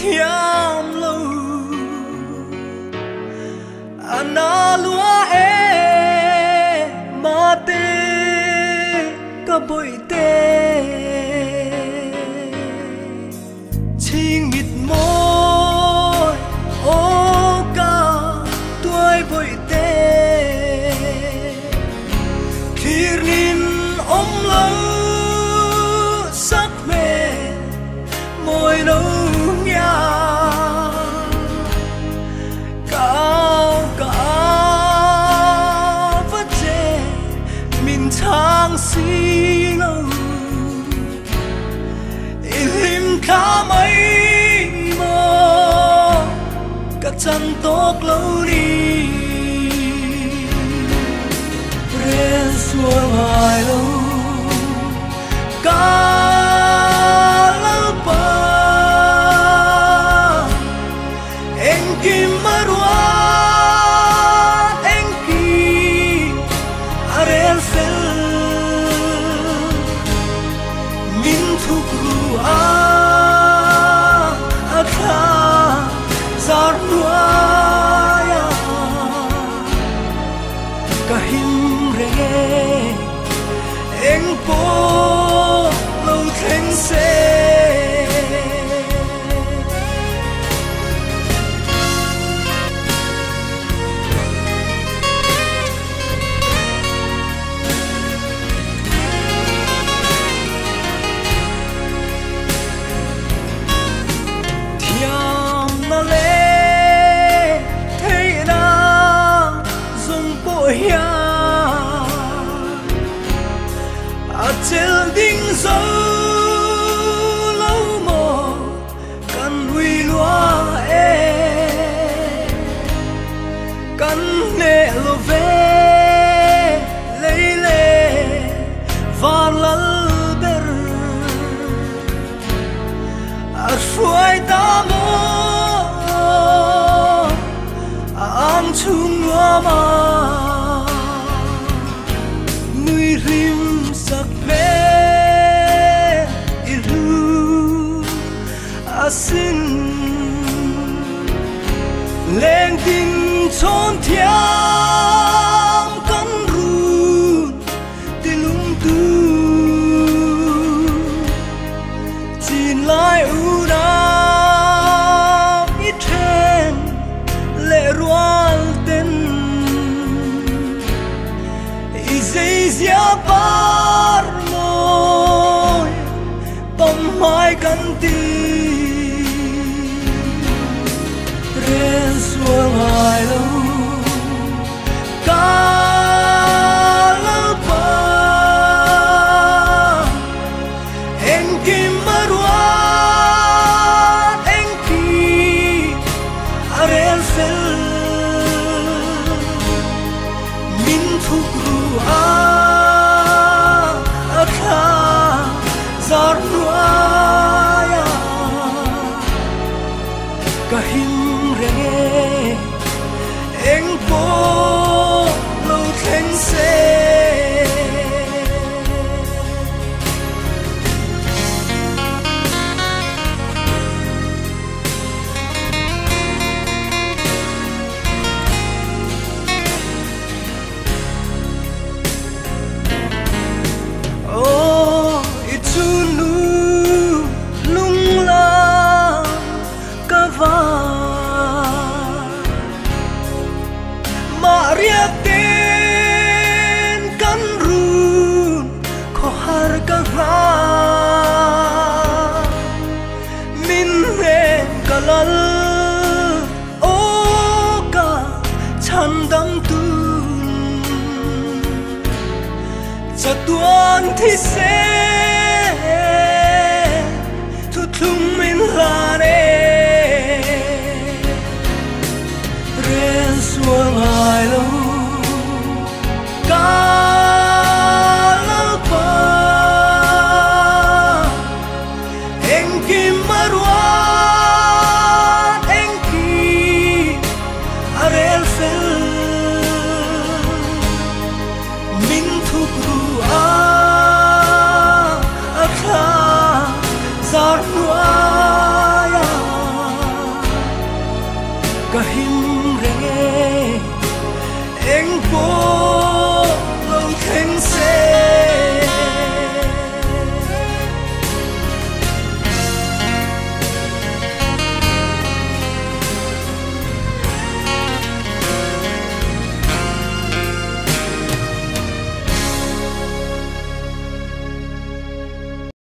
hiam lâu ana lúa e ma te ka bội te chinh mịt môi ô ca tuổi bội te kirin lâu sắc mê môi lâu nhà cao cả vất chê mình thang xí lâu im khá mấy mơ các chân tốt lâu đi rên xuống hai lâu trên đỉnh dấu lâu mò cần huy loa cần nệ lô về lấy lệ và lal ber suy ta mò am chung loa mà nuôi rim sắc xin lên tình trốn thiam cắn run ti lung tu chín lại u na ít thêm lệ roal tên izay zia par môi bom mai cắn ti xuống hai lâu ca lâu ba em kim marwa em ki arel fel min thuk ru a kha zar nuaya kahim anh bố lâu khen xe oh itu nu lung la kava Maria ten kan run ko har ka ra min he kalal o ka chandam tun chatuan thi se thu thung min la ne xuống hai lâu ca lâu ba anh kim marwa anh ki arel fel min thuk ru a Fahim